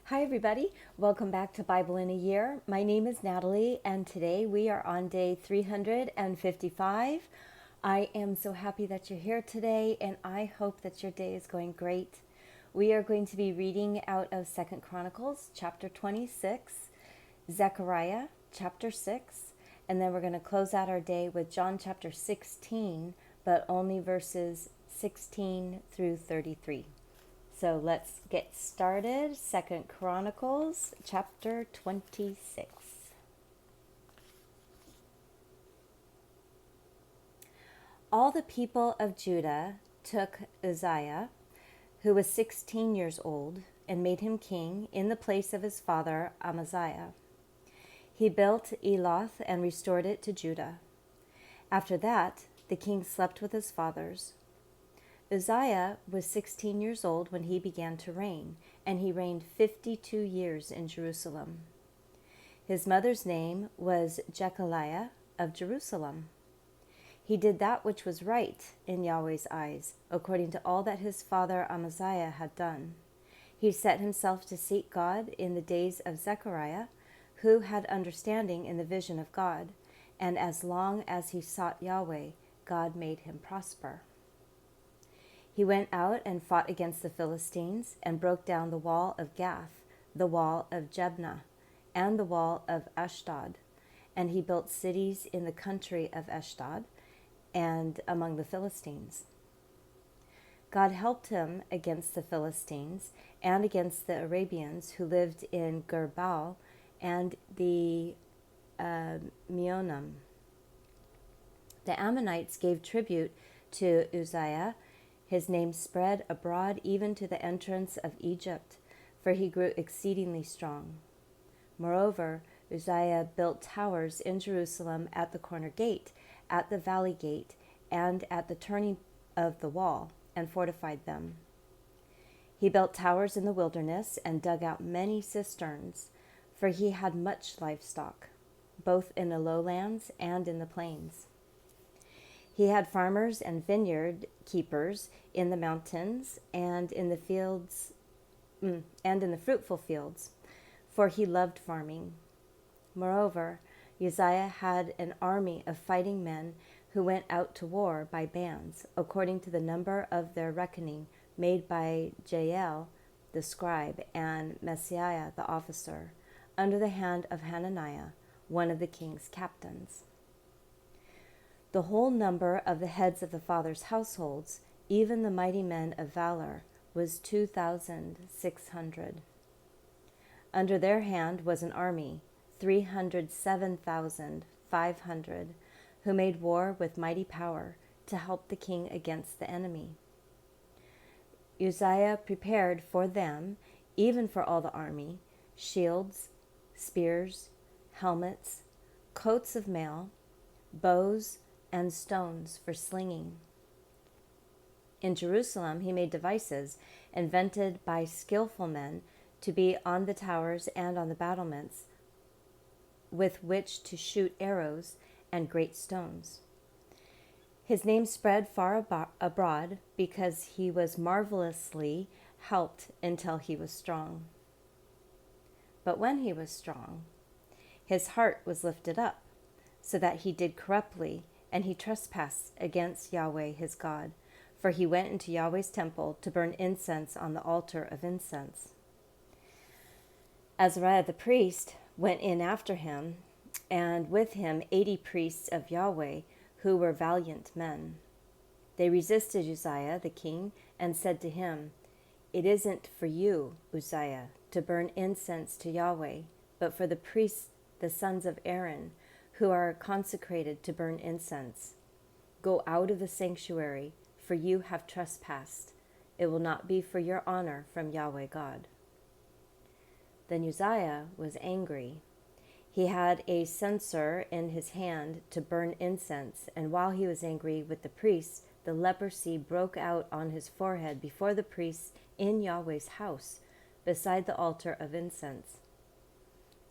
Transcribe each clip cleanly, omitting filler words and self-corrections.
Hi, everybody. Welcome back to Bible in a Year. My name is Natalie, and today we are on day 355. I am so happy that you're here today, and I hope that your day is going great. We are going to be reading out of 2 Chronicles chapter 26, Zechariah chapter 6, and then we're going to close out our day with John chapter 16, but only verses 16 through 33. So let's get started. 2 Chronicles chapter 26. All the people of Judah took Uzziah, who was 16 years old, and made him king in the place of his father Amaziah. He built Eloth and restored it to Judah. After that, the king slept with his fathers. Uzziah was 16 years old when he began to reign, and he reigned 52 years in Jerusalem. His mother's name was Jechaliah of Jerusalem. He did that which was right in Yahweh's eyes, according to all that his father Amaziah had done. He set himself to seek God in the days of Zechariah, who had understanding in the vision of God, and as long as he sought Yahweh, God made him prosper. He went out and fought against the Philistines and broke down the wall of Gath, the wall of Jebna, and the wall of Ashdod. And he built cities in the country of Ashdod and among the Philistines. God helped him against the Philistines and against the Arabians who lived in Gurbaal and the Meonim. The Ammonites gave tribute to Uzziah. His name spread abroad even to the entrance of Egypt, for he grew exceedingly strong. Moreover, Uzziah built towers in Jerusalem at the corner gate, at the valley gate, and at the turning of the wall, and fortified them. He built towers in the wilderness and dug out many cisterns, for he had much livestock, both in the lowlands and in the plains. He had farmers and vineyard keepers in the mountains and in the fields, and in the fruitful fields, for he loved farming. Moreover, Uzziah had an army of fighting men who went out to war by bands, according to the number of their reckoning made by Jael the scribe and Messiah the officer, under the hand of Hananiah, one of the king's captains. The whole number of the heads of the fathers' households, even the mighty men of valor, was 2,600. Under their hand was an army, 307,500, who made war with mighty power to help the king against the enemy. Uzziah prepared for them, even for all the army, shields, spears, helmets, coats of mail, bows, and stones for slinging. In Jerusalem he made devices invented by skillful men to be on the towers and on the battlements, with which to shoot arrows and great stones. His name spread far abroad because he was marvelously helped until he was strong. But when he was strong, his heart was lifted up, so that he did corruptly, and he trespassed against Yahweh his God, for he went into Yahweh's temple to burn incense on the altar of incense. Azariah the priest went in after him, and with him 80 priests of Yahweh, who were valiant men. They resisted Uzziah the king and said to him, "It isn't for you, Uzziah, to burn incense to Yahweh, but for the priests, the sons of Aaron, who are consecrated to burn incense. Go out of the sanctuary, for you have trespassed. It will not be for your honor from Yahweh God." Then Uzziah was angry. He had a censer in his hand to burn incense, and while he was angry with the priests, the leprosy broke out on his forehead before the priests in Yahweh's house, beside the altar of incense.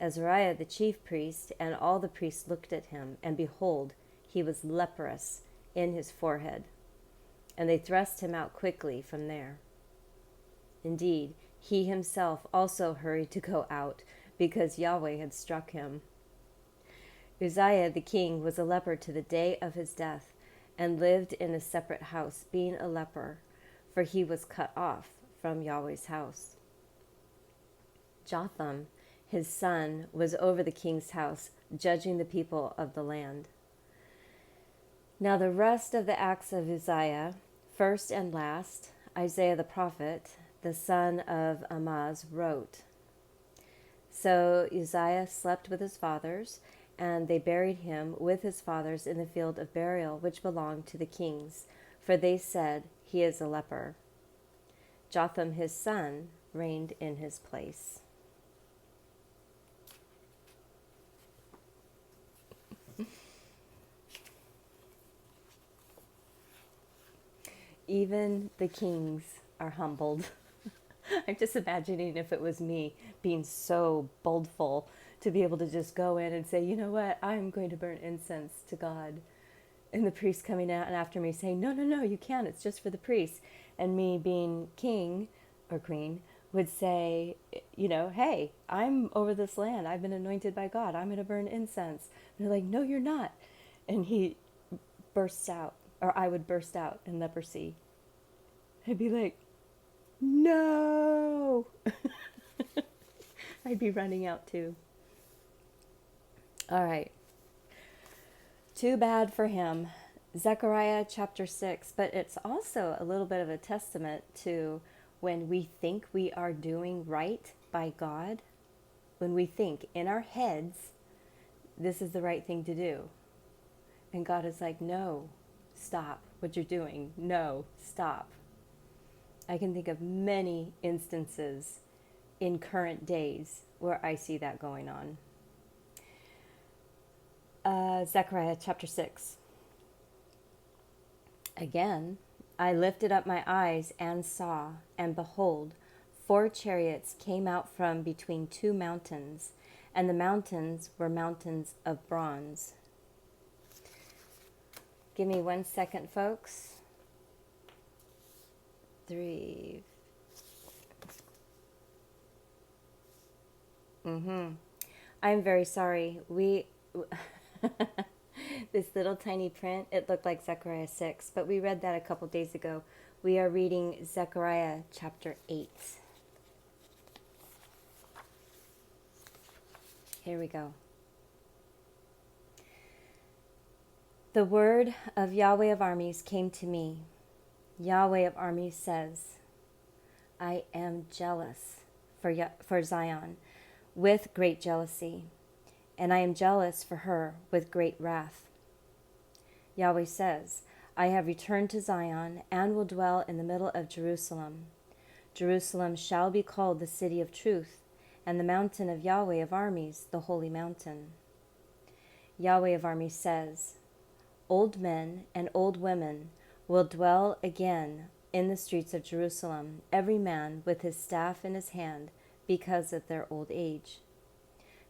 Azariah the chief priest and all the priests looked at him, and behold, he was leprous in his forehead. And they thrust him out quickly from there. Indeed, He himself also hurried to go out, because Yahweh had struck him. Uzziah the king was a leper to the day of his death, and lived in a separate house, being a leper, for he was cut off from Yahweh's house. Jotham, his son, was over the king's house, judging the people of the land. Now the rest of the acts of Uzziah, first and last, Isaiah the prophet, the son of Amoz, wrote. So Uzziah slept with his fathers, and they buried him with his fathers in the field of burial which belonged to the kings, for they said, he is a leper. Jotham his son reigned in his place. Even the kings are humbled. I'm just imagining if it was me being so boldful to be able to just go in and say, you know what, I'm going to burn incense to God. And the priest coming out and after me saying, no, you can't, it's just for the priest. And me being king or queen would say, you know, hey, I'm over this land. I've been anointed by God. I'm going to burn incense. And they're like, no, you're not. And he bursts out, or I would burst out in leprosy. I'd be like, no. I'd be running out too. All right. Too bad for him. Zechariah chapter 6, but it's also a little bit of a testament to when we think we are doing right by God, when we think in our heads, this is the right thing to do. And God is like, no, stop what you're doing. No, stop. I can think of many instances in current days where I see that going on. Zechariah chapter 6. Again, I lifted up my eyes and saw, and behold, 4 chariots came out from between 2 mountains, and the mountains were mountains of bronze. Give me 1 second, folks. 3. I'm very sorry. This little tiny print, it looked like Zechariah 6, but we read that a couple days ago. We are reading Zechariah chapter 8. Here we go. The word of Yahweh of armies came to me. Yahweh of armies says, I am jealous for Zion with great jealousy, and I am jealous for her with great wrath. Yahweh says, I have returned to Zion and will dwell in the middle of Jerusalem. Jerusalem shall be called the city of truth, and the mountain of Yahweh of armies, the holy mountain. Yahweh of armies says, old men and old women will dwell again in the streets of Jerusalem, every man with his staff in his hand, because of their old age.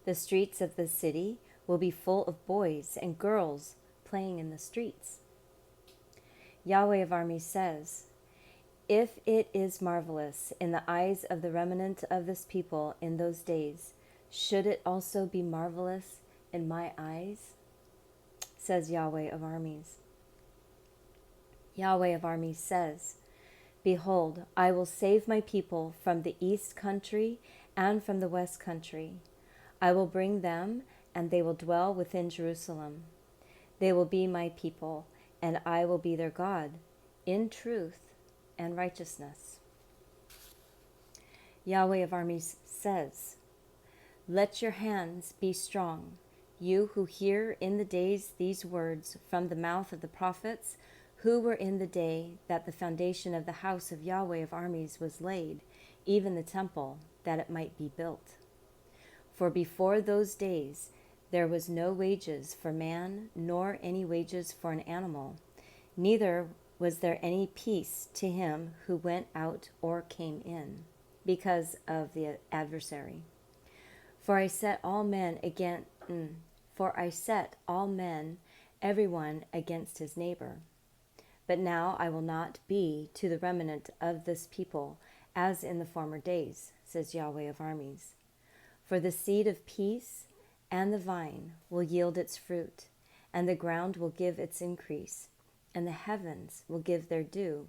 The streets of the city will be full of boys and girls playing in the streets. Yahweh of armies says, if it is marvelous in the eyes of the remnant of this people in those days, should it also be marvelous in my eyes? Says Yahweh of armies. Yahweh of armies says, behold, I will save my people from the east country and from the west country. I will bring them, and they will dwell within Jerusalem. They will be my people, and I will be their God, in truth and righteousness. Yahweh of armies says, let your hands be strong, you who hear in the days these words from the mouth of the prophets, who were in the day that the foundation of the house of Yahweh of armies was laid, even the temple, that it might be built. For before those days there was no wages for man, nor any wages for an animal, neither was there any peace to him who went out or came in, because of the adversary. For I set all men, everyone against his neighbor. But now I will not be to the remnant of this people as in the former days, says Yahweh of armies. For the seed of peace and the vine will yield its fruit, and the ground will give its increase, and the heavens will give their due.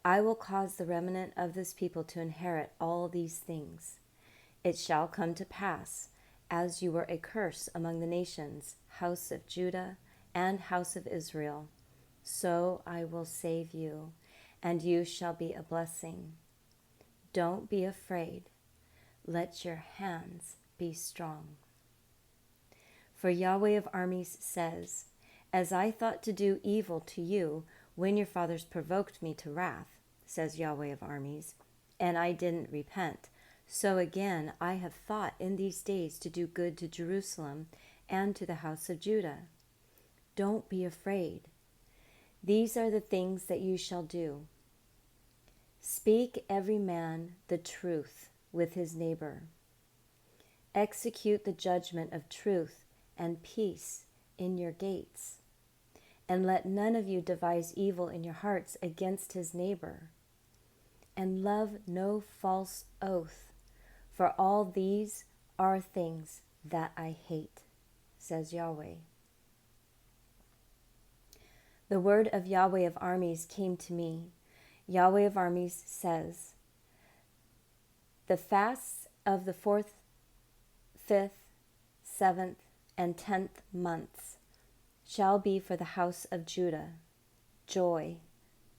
I will cause the remnant of this people to inherit all these things. It shall come to pass, as you were a curse among the nations, house of Judah and house of Israel, so I will save you, and you shall be a blessing. Don't be afraid. Let your hands be strong. For Yahweh of armies says, as I thought to do evil to you when your fathers provoked me to wrath, says Yahweh of armies, and I didn't repent, so again I have thought in these days to do good to Jerusalem and to the house of Judah. Don't be afraid. These are the things that you shall do. Speak every man the truth with his neighbor. Execute the judgment of truth and peace in your gates. And let none of you devise evil in your hearts against his neighbor. And love no false oath, for all these are things that I hate, says Yahweh. The word of Yahweh of armies came to me. Yahweh of armies says, the fasts of the 4th, 5th, 7th, and 10th months shall be for the house of Judah, joy,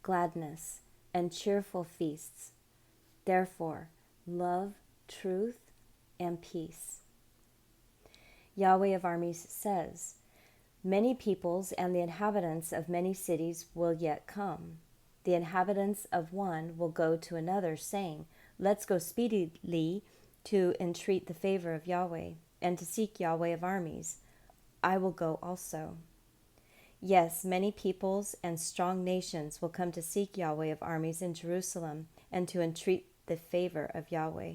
gladness, and cheerful feasts. Therefore, love, truth, and peace. Yahweh of armies says, many peoples and the inhabitants of many cities will yet come. The inhabitants of one will go to another, saying, let's go speedily to entreat the favor of Yahweh, and to seek Yahweh of armies. I will go also. Yes, many peoples and strong nations will come to seek Yahweh of armies in Jerusalem, and to entreat the favor of Yahweh.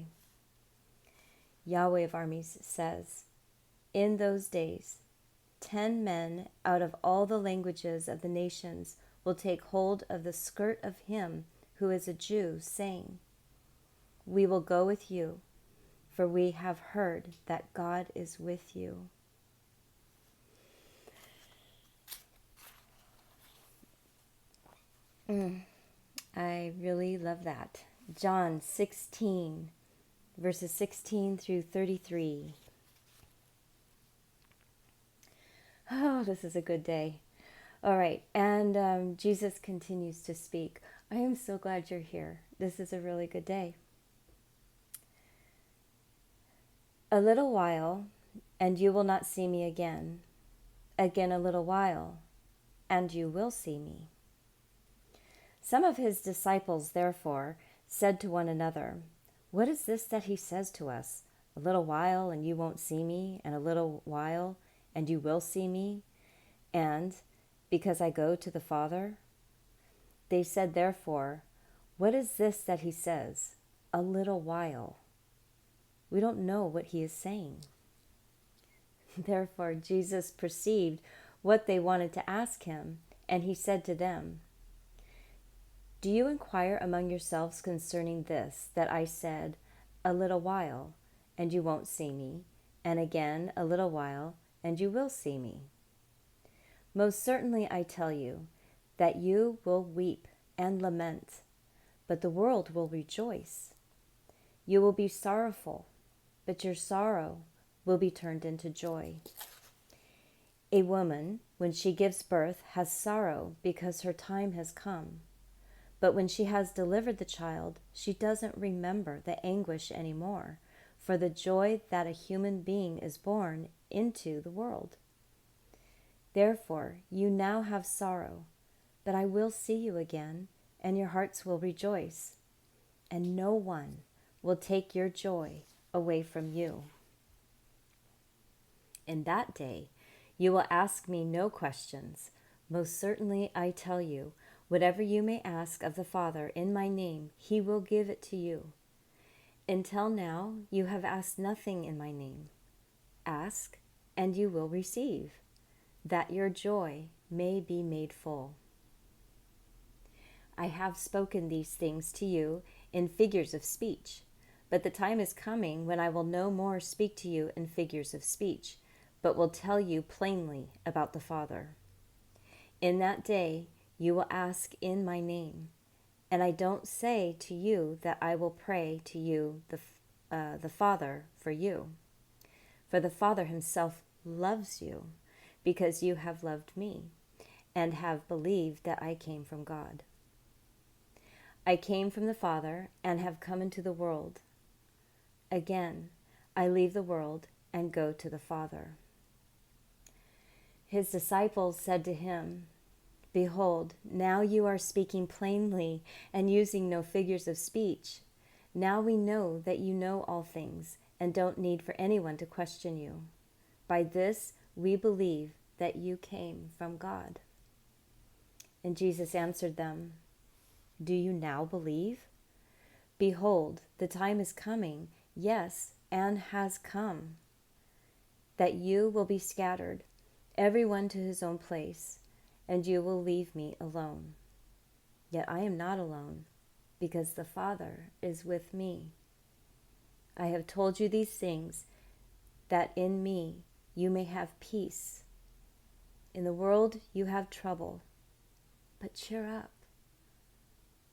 Yahweh of armies says, in those days, 10 men out of all the languages of the nations will take hold of the skirt of him who is a Jew, saying, we will go with you, for we have heard that God is with you. I really love that. John 16, verses 16 through 33. Oh, this is a good day. All right, and Jesus continues to speak. I am so glad you're here. This is a really good day. A little while, and you will not see me again. Again a little while, and you will see me. Some of his disciples, therefore, said to one another, what is this that he says to us? A little while, and you won't see me, and a little while, and you will see me, and because I go to the Father? They said, therefore, what is this that he says? A little while. We don't know what he is saying. Therefore, Jesus perceived what they wanted to ask him, and he said to them, do you inquire among yourselves concerning this, that I said, a little while, and you won't see me, and again a little while, and you will see me? Most certainly I tell you, that you will weep and lament, but the world will rejoice. You will be sorrowful, but your sorrow will be turned into joy. A woman, when she gives birth, has sorrow because her time has come. But when she has delivered the child, she doesn't remember the anguish anymore, for the joy that a human being is born into the world. Therefore, you now have sorrow, but I will see you again, and your hearts will rejoice, and no one will take your joy away from you. In that day, you will ask me no questions. Most certainly I tell you, whatever you may ask of the Father in my name, he will give it to you. Until now, you have asked nothing in my name. Ask, and you will receive, that your joy may be made full. I have spoken these things to you in figures of speech. But the time is coming when I will no more speak to you in figures of speech, but will tell you plainly about the Father. In that day you will ask in my name, and I don't say to you that I will pray to you the Father for you. For the Father himself loves you, because you have loved me, and have believed that I came from God. I came from the Father, and have come into the world. Again, I leave the world and go to the Father. His disciples said to him, Behold, now you are speaking plainly and using no figures of speech. Now we know that you know all things and don't need for anyone to question you. By this we believe that you came from God. And Jesus answered them, Do you now believe? Behold, the time is coming, yes, and has come, that you will be scattered, everyone to his own place, and you will leave me alone. Yet I am not alone, because the Father is with me. I have told you these things, that in me you may have peace. In the world you have trouble, but cheer up.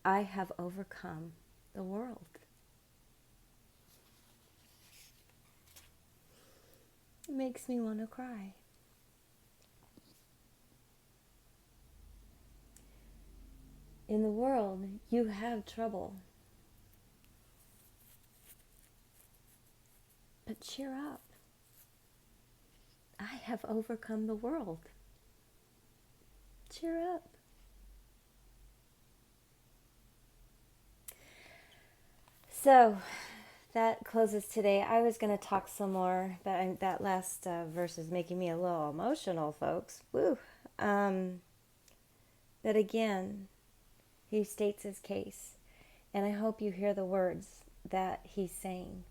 I have overcome the world. It makes me want to cry. In the world, you have trouble. But cheer up. I have overcome the world. Cheer up. So, that closes today. I was going to talk some more, but that last verse is making me a little emotional, folks. Woo. But again, he states his case. And I hope you hear the words that he's saying,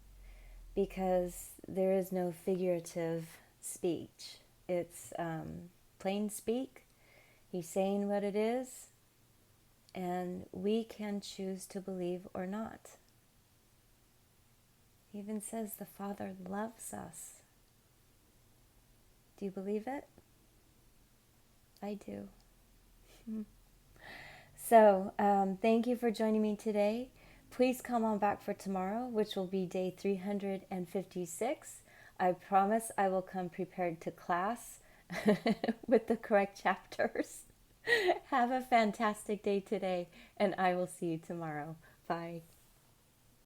because there is no figurative speech. It's plain speak. He's saying what it is, and we can choose to believe or not. He even says the Father loves us. Do you believe it? I do. So, thank you for joining me today. Please come on back for tomorrow, which will be day 356. I promise I will come prepared to class with the correct chapters. Have a fantastic day today, and I will see you tomorrow. Bye.